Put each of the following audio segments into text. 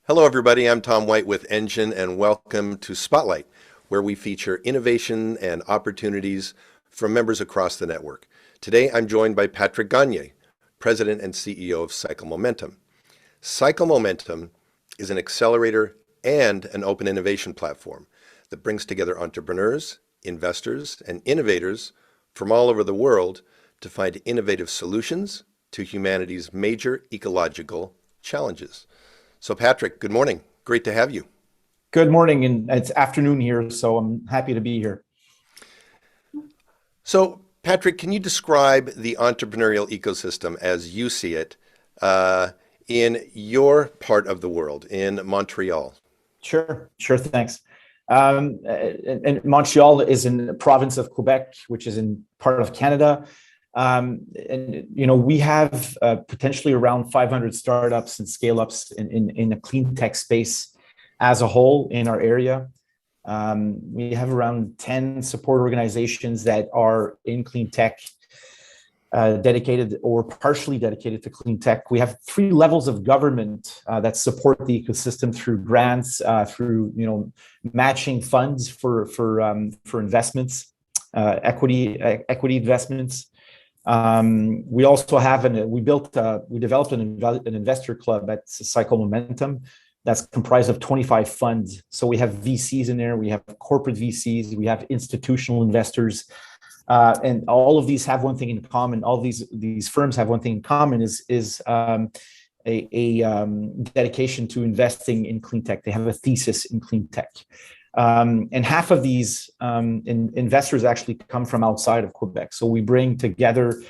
Hello, everybody. I'm Tom White with Engine, and welcome to Spotlight, where we feature innovation and opportunities from members across the network. Today, I'm joined by Patrick Gagné, President and CEO of Cycle Momentum. Cycle Momentum is an accelerator and an open innovation platform that brings together entrepreneurs, investors, and innovators from all over the world to find innovative solutions to humanity's major ecological challenges. So, Patrick, good morning. Great to have you. Good morning, and it's afternoon here, so I'm happy to be here. So, Patrick, can you describe the entrepreneurial ecosystem as you see it in your part of the world, in Montreal? Sure, thanks. And Montreal is in the province of Quebec, which is in part of Canada. We have potentially around 500 startups and scale-ups in the clean tech space as a whole in our area. We have around 10 support organizations that are in clean tech, dedicated or partially dedicated to clean tech. We have three levels of government that support the ecosystem through grants, through matching funds for investments, equity investments. We also have we developed an investor club at Cycle Momentum that's comprised of 25 funds. So we have VCs in there, we have corporate VCs, we have institutional investors, and all of these have one thing in common. All these firms have one thing in common is a dedication to investing in clean tech. They have a thesis in clean tech. And half of these investors actually come from outside of Quebec. So we bring together,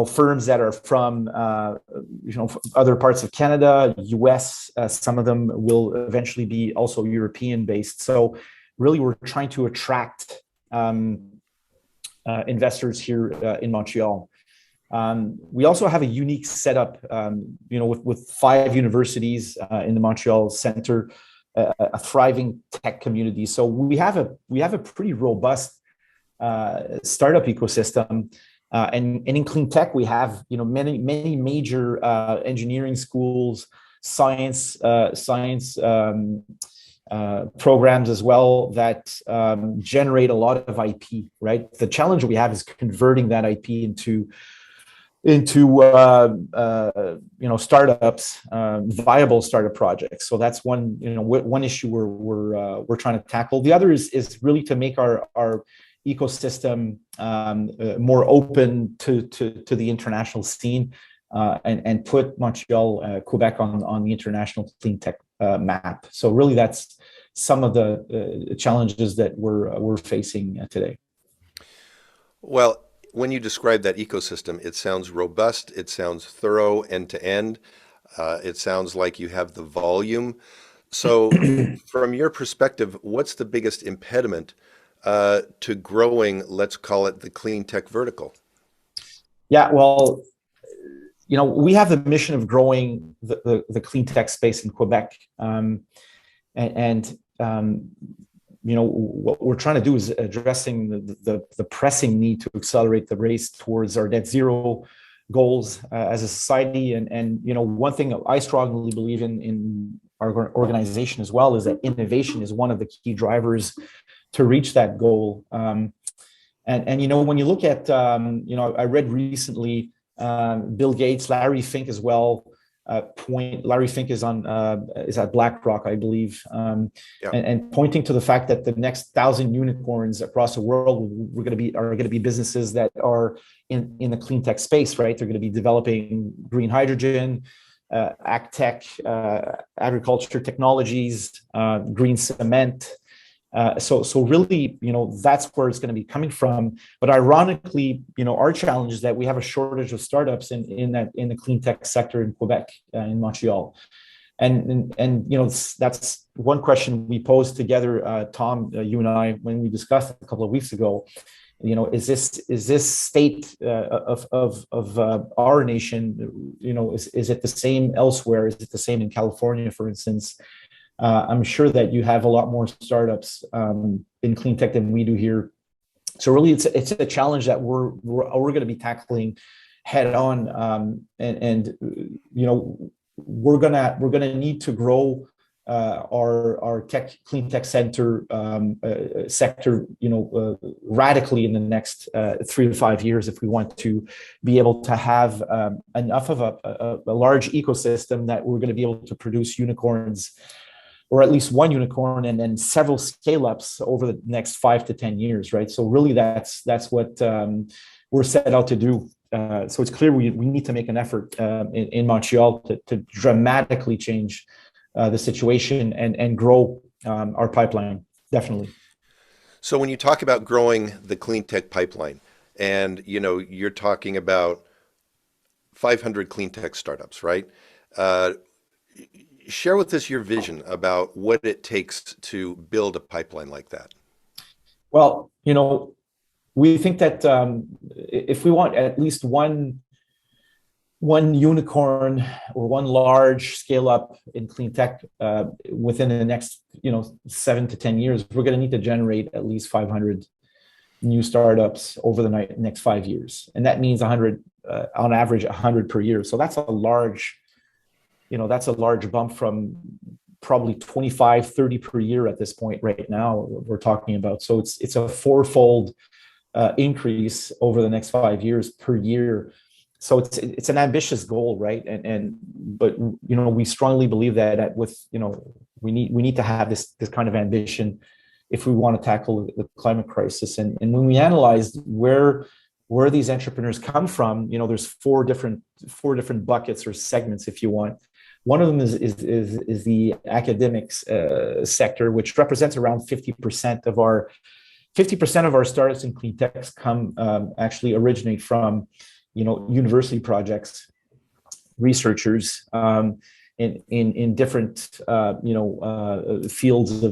firms that are from, other parts of Canada, US. Some of them will eventually be also European based. So really, we're trying to attract investors here in Montreal. We also have a unique setup, with 5 universities in the Montreal Center. A thriving tech community. So we have a pretty robust startup ecosystem, and in clean tech we have many major engineering schools, science programs as well that generate a lot of IP. Right. The challenge we have is converting that IP into startups, viable startup projects. So that's one issue we're trying to tackle. The other is really to make our ecosystem more open to the international scene, and put Montreal, Quebec on the international clean tech map. So really, that's some of the challenges that we're facing today. Well, when you describe that ecosystem, it sounds robust, it sounds thorough end to end. It sounds like you have the volume. So, from your perspective, what's the biggest impediment to growing, let's call it the clean tech vertical? Yeah, well, we have the mission of growing the clean tech space in Quebec. What we're trying to do is addressing the pressing need to accelerate the race towards our net zero goals as a society. And one thing I strongly believe in our organization as well is that innovation is one of the key drivers to reach that goal. And when you look at I read recently Bill Gates, Larry Fink as well. Larry Fink is at BlackRock, I believe, and pointing to the fact that the next 1,000 unicorns across the world are going to be businesses that are in the clean tech space, right? They're going to be developing green hydrogen, ag tech, agriculture technologies, green cement. So really, that's where it's going to be coming from. But ironically, our challenge is that we have a shortage of startups in the clean tech sector in Quebec, in Montreal, and that's one question we posed together, Tom, you and I, when we discussed a couple of weeks ago. Is this state of our nation? Is it the same elsewhere? Is it the same in California, for instance? I'm sure that you have a lot more startups in clean tech than we do here. So really, it's a challenge that we're going to be tackling head on. we're gonna need to grow our clean tech sector, radically in the next 3 to 5 years if we want to be able to have enough of a large ecosystem that we're going to be able to produce unicorns, or at least one unicorn, and then several scale-ups over the next 5 to 10 years, right? So really, that's what we're set out to do. So it's clear we need to make an effort in Montreal to dramatically change the situation and grow our pipeline, definitely. So when you talk about growing the clean tech pipeline, and you're talking about 500 clean tech startups, right? Share with us your vision about what it takes to build a pipeline like that. Well, we think that if we want at least one unicorn or one large scale up in clean tech within the next 7 to 10 years, we're going to need to generate at least 500 new startups over the next 5 years, and that means 100 on average, 100 per year. So that's a large bump from probably 25, 30 per year at this point right now we're talking about. So it's a fourfold increase over the next 5 years per year. So it's an ambitious goal, right? But we strongly believe that we need to have this kind of ambition if we want to tackle the climate crisis. And when we analyzed where these entrepreneurs come from, there's four different buckets or segments, if you want. One of them is the academics sector, which represents around 50% of our startups in clean techs actually originate from university projects, researchers in different fields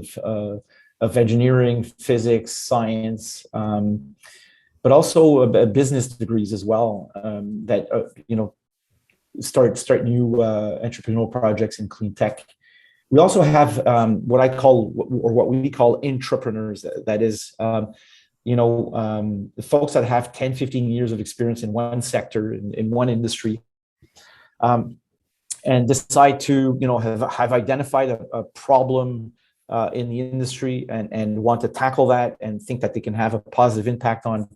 of engineering, physics, science, but also business degrees as well that start new entrepreneurial projects in clean tech. We also have what we call entrepreneurs. That is, the folks that have 10, 15 years of experience in one sector, in one industry, and decide to, have identified a problem in the industry and want to tackle that and think that they can have a positive impact on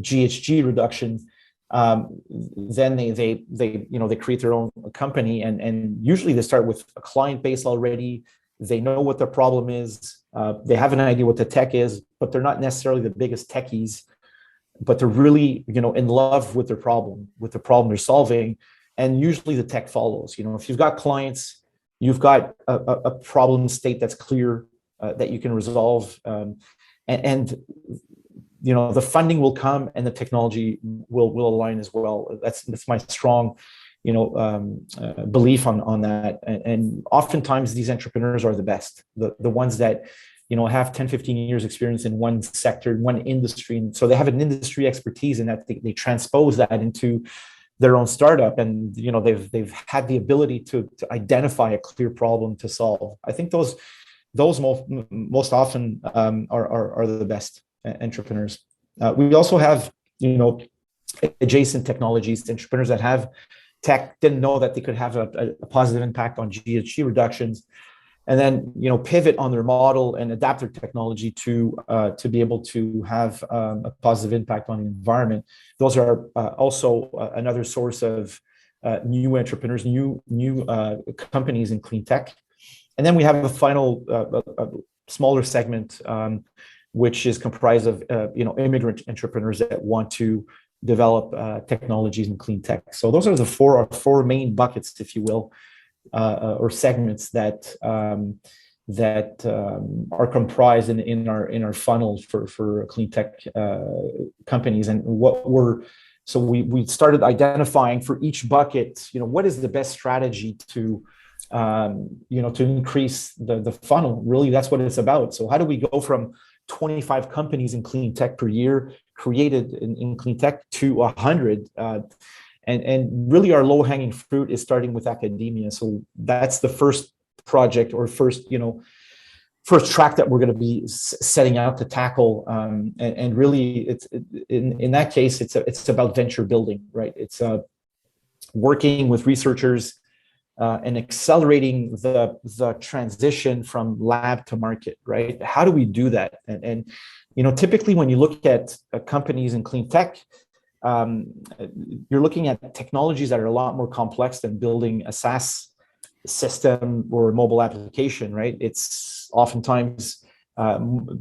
GHG reduction. Then they create their own company, and usually they start with a client base already. They know what their problem is. They have an idea what the tech is, but they're not necessarily the biggest techies, but they're really, in love with the problem they're solving. And usually the tech follows. If you've got clients, you've got a problem state that's clear, that you can resolve, and the funding will come and the technology will align as well. That's my strong belief on that. And oftentimes these entrepreneurs are the best, the ones that have 10, 15 years experience in one sector, in one industry, and so they have an industry expertise, and that they transpose that into their own startup, and they've had the ability to identify a clear problem to solve. I think those most often are the best entrepreneurs. We also have adjacent technologies, entrepreneurs that have tech, didn't know that they could have a positive impact on GHG reductions, and then pivot on their model and adapt their technology to be able to have a positive impact on the environment. Those are also another source of new entrepreneurs, new companies in clean tech. And then we have a final smaller segment, which is comprised of immigrant entrepreneurs that want to develop technologies in clean tech. So those are the four main buckets, if you will, or segments that are comprised in our funnel for clean tech companies. And we started identifying for each bucket, what is the best strategy to increase the funnel. Really, that's what it's about. So how do we go from 25 companies in clean tech per year created in clean tech to 100? And really our low-hanging fruit is starting with academia. So that's the first project or first track that we're going to be setting out to tackle. And really, it's in that case, it's about venture building, right? It's working with researchers and accelerating the transition from lab to market, right? How do we do that? And typically when you look at companies in clean tech, you're looking at technologies that are a lot more complex than building a SaaS system or mobile application, right? It's oftentimes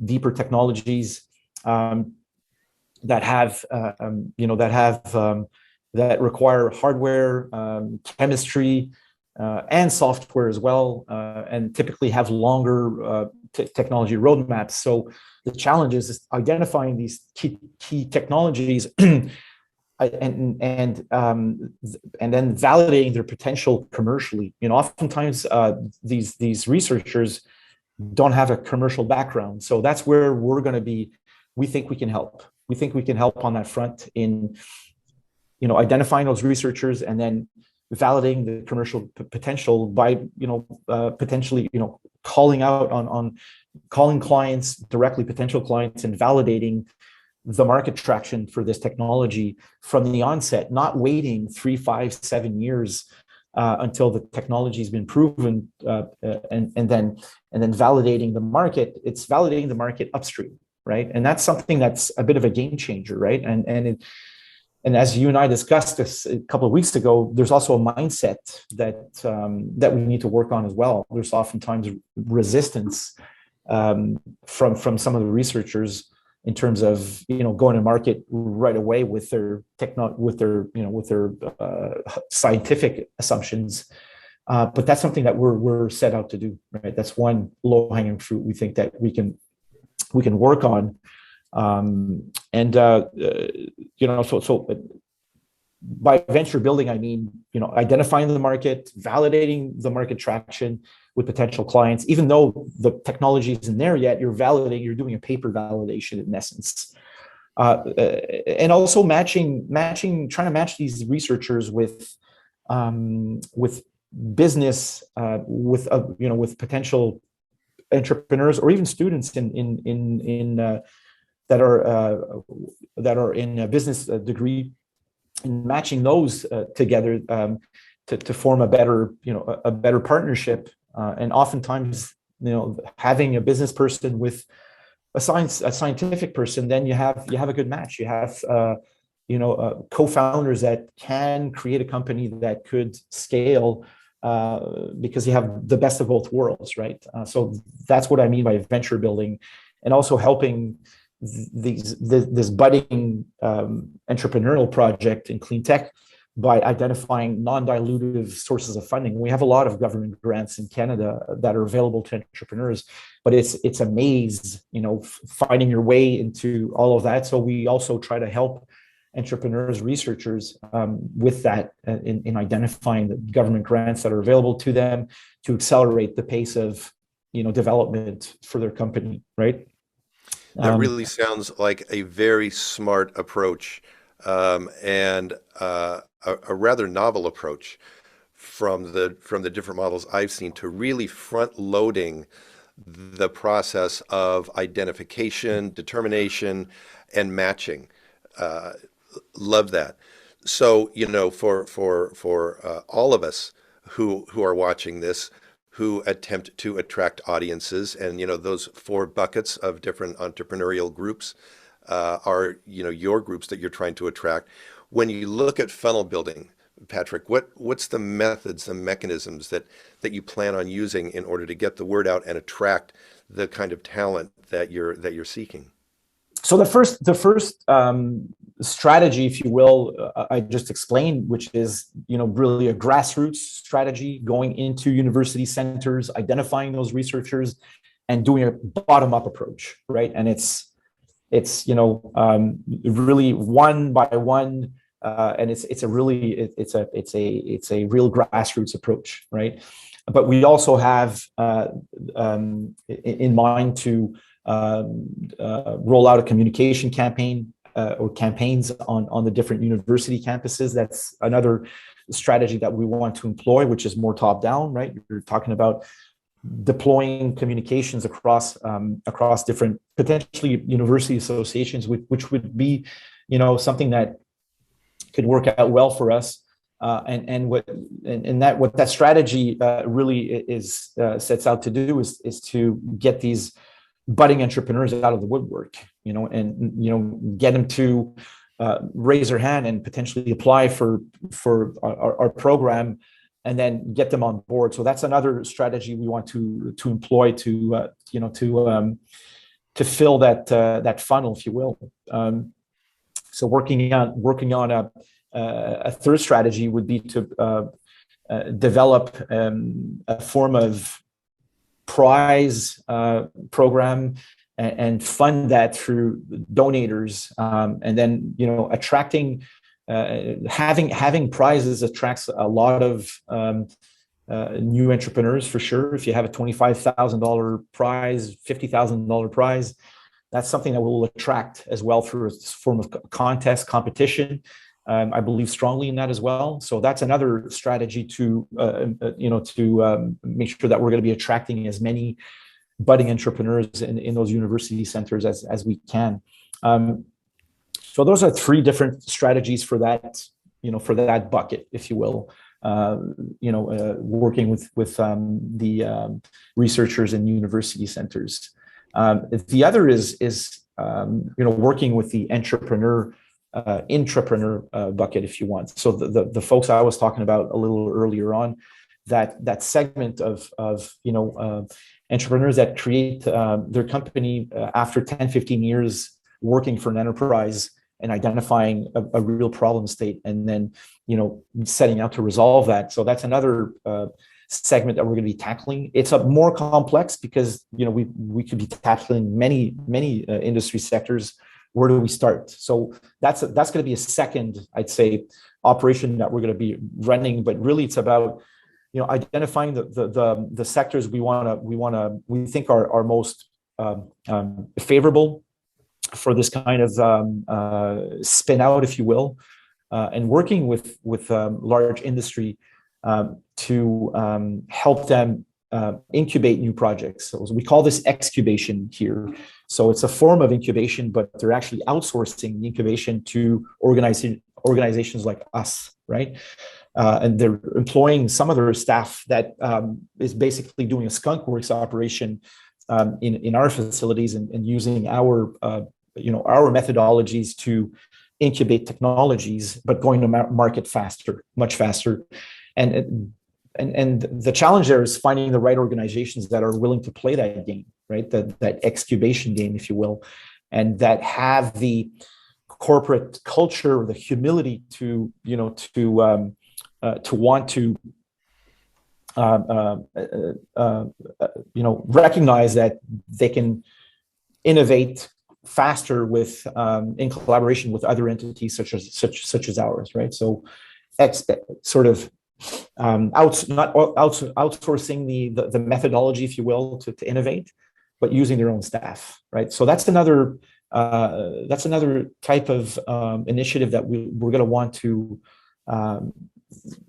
deeper technologies that require hardware, chemistry, and software as well, and typically have longer technology roadmaps. So the challenge is identifying these key technologies and then validating their potential commercially. Oftentimes these researchers don't have a commercial background, so that's where we're going to be. We think we can help. We think we can help on that front in identifying those researchers and then validating the commercial potential by potentially calling out on calling clients directly, potential clients, and validating the market traction for this technology from the onset, not waiting 3, 5, 7 years until the technology has been proven, and then validating the market. It's validating the market upstream, right? And that's something that's a bit of a game changer, right? And as you and I discussed this a couple of weeks ago, there's also a mindset that we need to work on as well. There's oftentimes resistance from some of the researchers in terms of going to market right away with their scientific assumptions, but that's something that we're set out to do, right? That's one low-hanging fruit we think that we can work on, so by venture building, I mean identifying the market, validating the market traction with potential clients. Even though the technology isn't there yet, you're doing a paper validation in essence, and also trying to match these researchers with business, with potential entrepreneurs or even students that are in a business degree, and matching those together to form a better partnership. And oftentimes, having a business person with a scientific person, then you have a good match. You have co-founders that can create a company that could scale, because you have the best of both worlds, right? So that's what I mean by venture building, and also helping this budding entrepreneurial project in clean tech by identifying non-dilutive sources of funding. We have a lot of government grants in Canada that are available to entrepreneurs, but it's a maze, finding your way into all of that. So we also try to help entrepreneurs, researchers with that in identifying the government grants that are available to them to accelerate the pace of development for their company, right? That really sounds like a very smart approach, and a rather novel approach from the different models I've seen to really front loading the process of identification, determination, and matching. Love that. So for all of us who are watching this, who attempt to attract audiences, and those 4 buckets of different entrepreneurial groups are your groups that you're trying to attract. When you look at funnel building, Patrick, what's the methods, the mechanisms that you plan on using in order to get the word out and attract the kind of talent that you're seeking? So the first strategy, if you will, I just explained, which is really a grassroots strategy, going into university centers, identifying those researchers, and doing a bottom-up approach, right? And it's really one by one, and it's a real grassroots approach, right? But we also have in mind to roll out a communication campaign or campaigns on the different university campuses. That's another strategy that we want to employ, which is more top down, right? You're talking about deploying communications across different potentially university associations, which would be something that could work out well for us. What that strategy really is sets out to do is to get these budding entrepreneurs out of the woodwork, and get them to raise their hand and potentially apply for our program, and then get them on board. So that's another strategy we want to employ to fill that funnel, if you will. So working on a third strategy would be to develop a form of prize program and fund that through donators, and then attracting having prizes attracts a lot of new entrepreneurs, for sure. If you have a $25,000 prize, $50,000 prize, that's something that will attract as well through a form of contest competition. I believe strongly in that as well. So that's another strategy to make sure that we're going to be attracting as many budding entrepreneurs in those university centers as we can. So those are three different strategies for that bucket, if you will. Working with the researchers in university centers. The other is working with the intrapreneur bucket, if you want. So the folks I was talking about a little earlier on, that segment of entrepreneurs that create their company after 10, 15 years working for an enterprise and identifying a real problem state, and then setting out to resolve that. So that's another segment that we're going to be tackling. It's a more complex because we could be tackling many industry sectors. Where do we start? So that's going to be a second, I'd say, operation that we're going to be running. But really, it's about identifying the sectors we think are most favorable for this kind of spin out, if you will, and working with large industry to help them incubate new projects. So we call this excubation here. So it's a form of incubation, but they're actually outsourcing the incubation to organizations like us, right? And they're employing some of their staff that is basically doing a skunk works operation in our facilities and using our methodologies to incubate technologies, but going to market faster, much faster. And the challenge there is finding the right organizations that are willing to play that game, right? That excubation game, if you will, and that have the corporate culture, or the humility to want to recognize that they can innovate faster in collaboration with other entities such as ours, right? So outsourcing the methodology, if you will, to innovate, but using their own staff, right? So that's another type of initiative that we're going to want to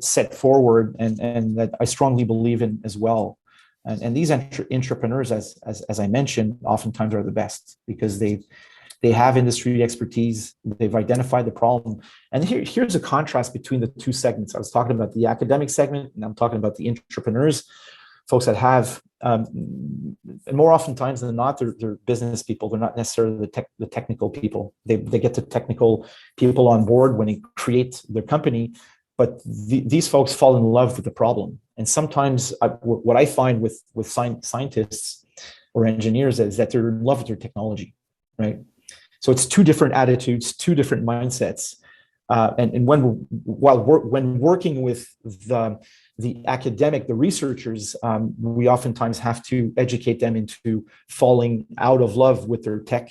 set forward, and that I strongly believe in as well. And these entrepreneurs, as I mentioned, oftentimes are the best because they have industry expertise. They've identified the problem. And here's a contrast between the two segments. I was talking about the academic segment, and I'm talking about the entrepreneurs, folks that have, and more oftentimes than not, they're business people. They're not necessarily the technical people. They get the technical people on board when they create their company, but these folks fall in love with the problem. And sometimes what I find with scientists or engineers is that they're in love with their technology, right? So it's two different attitudes, two different mindsets. And when working with the academic, the researchers, we oftentimes have to educate them into falling out of love with their tech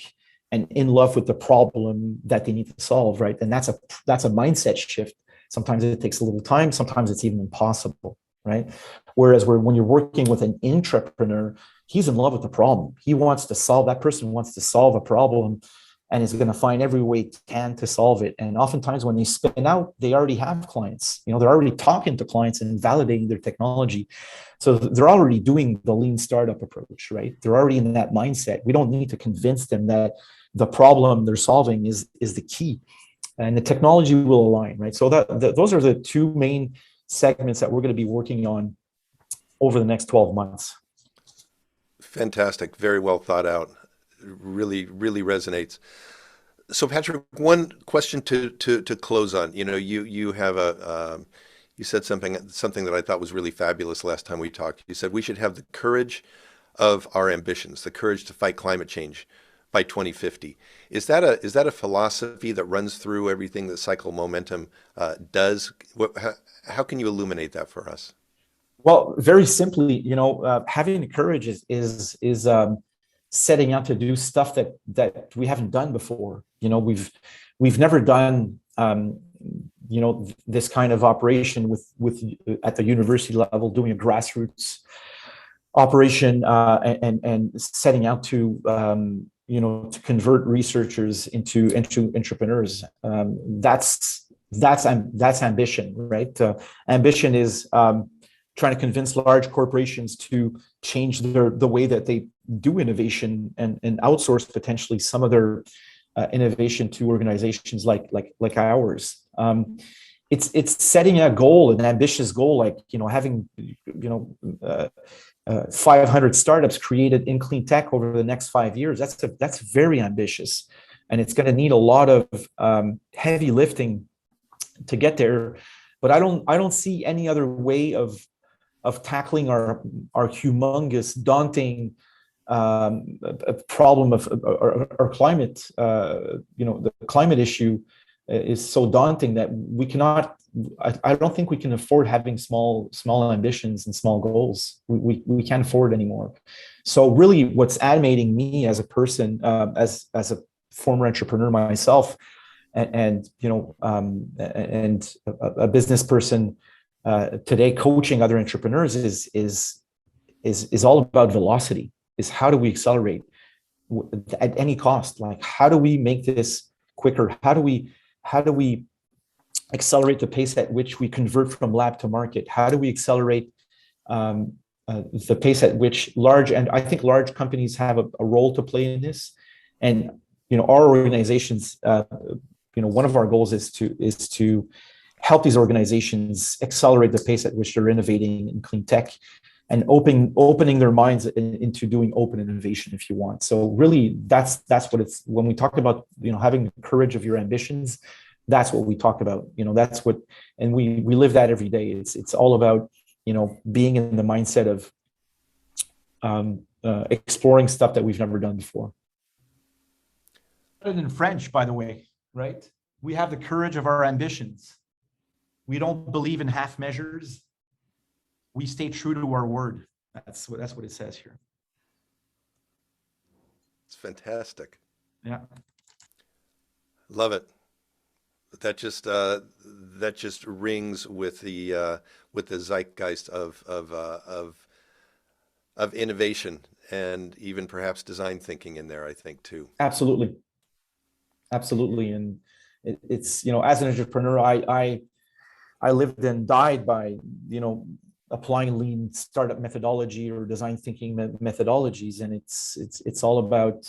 and in love with the problem that they need to solve, right? And that's a mindset shift. Sometimes it takes a little time. Sometimes it's even impossible, right? Whereas when you're working with an intrapreneur, he's in love with the problem. That person wants to solve a problem and is going to find every way it can to solve it. And oftentimes when they spin out, they already have clients. They're already talking to clients and validating their technology. So they're already doing the lean startup approach, right? They're already in that mindset. We don't need to convince them that the problem they're solving is the key. and the technology will align, right? So those are the two main segments that we're going to be working on over the next 12 months. Fantastic. Very well thought out. Really, really resonates. So, Patrick, one question to close on. You have you said something that I thought was really fabulous last time we talked. You said we should have the courage of our ambitions, the courage to fight climate change by 2050. Is that a philosophy that runs through everything that Cycle Momentum does? How can you illuminate that for us? Well, very simply, having the courage is setting out to do stuff that we haven't done before. We've never done this kind of operation with at the university level, doing a grassroots operation and setting out to to convert researchers into entrepreneurs. That's ambition, right? Ambition is trying to convince large corporations to change the way that they do innovation and outsource potentially some of their innovation to organizations like ours. It's setting a goal, an ambitious goal, like having 500 startups created in clean tech over the next 5 years. That's very ambitious, and it's going to need a lot of heavy lifting to get there. But I don't see any other way of tackling our humongous, daunting problem of our climate. The climate issue is so daunting that we cannot. I don't think we can afford having small ambitions and small goals. We can't afford anymore. So really, what's animating me as a person, as a former entrepreneur myself, and a business person today, coaching other entrepreneurs is all about velocity. Is how do we accelerate at any cost? Like, how do we make this quicker? How do we accelerate the pace at which we convert from lab to market? How do we accelerate the pace at which I think large companies have a role to play in this? And our organizations, one of our goals is to help these organizations accelerate the pace at which they're innovating in clean tech and opening their minds into doing open innovation, if you want. So really, that's what it's, when we talk about having the courage of your ambitions, that's what we talk about. That's what, and we live that every day. It's all about being in the mindset of exploring stuff that we've never done before. Other than French, by the way, right? We have the courage of our ambitions. We don't believe in half measures. We stay true to our word. That's what it says here. It's fantastic. Yeah. Love it. That just rings with the zeitgeist of innovation and even perhaps design thinking in there, I think, too. Absolutely. And it's as an entrepreneur, I lived and died by applying lean startup methodology or design thinking methodologies, and it's all about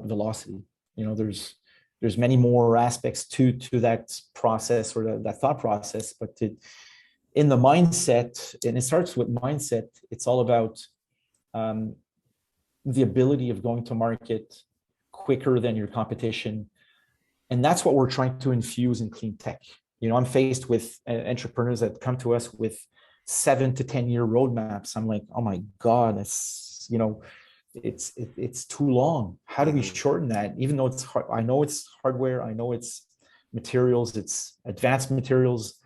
velocity. There's many more aspects to that process or that thought process, but in the mindset, and it starts with mindset. It's all about the ability of going to market quicker than your competition, and that's what we're trying to infuse in clean tech. I'm faced with entrepreneurs that come to us with 7 to 10 year roadmaps. I'm like, oh my God, it's too long. How do we shorten that? Even though it's hard, I know it's hardware, I know it's materials, it's advanced materials.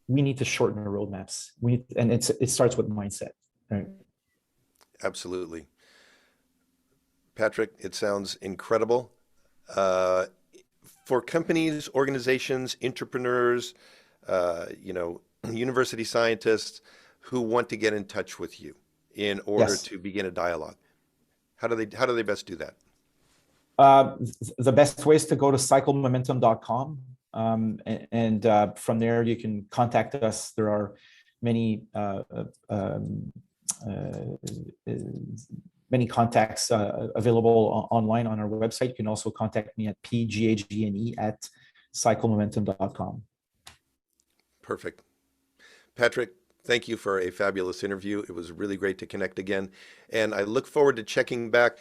We need to shorten our roadmaps. It starts with mindset, right? Absolutely. Patrick, it sounds incredible. For companies, organizations, entrepreneurs, university scientists who want to get in touch with you in order to begin a dialogue, how do they best do that? The best way is to go to cyclemomentum.com, and from there you can contact us. There are many contacts available online on our website. You can also contact me at pgagne at cyclemomentum.com. Perfect. Patrick, thank you for a fabulous interview. It was really great to connect again. And I look forward to checking back.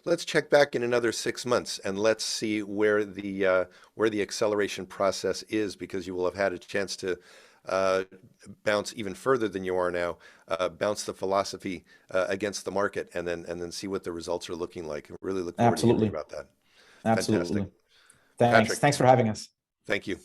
Let's check back in another 6 months and let's see where the acceleration process is, because you will have had a chance to bounce even further than you are now, bounce the philosophy against the market, and then see what the results are looking like. I really look forward to hearing Absolutely. about that. Absolutely. Fantastic. Thanks. Patrick, Thanks for having us. thank you.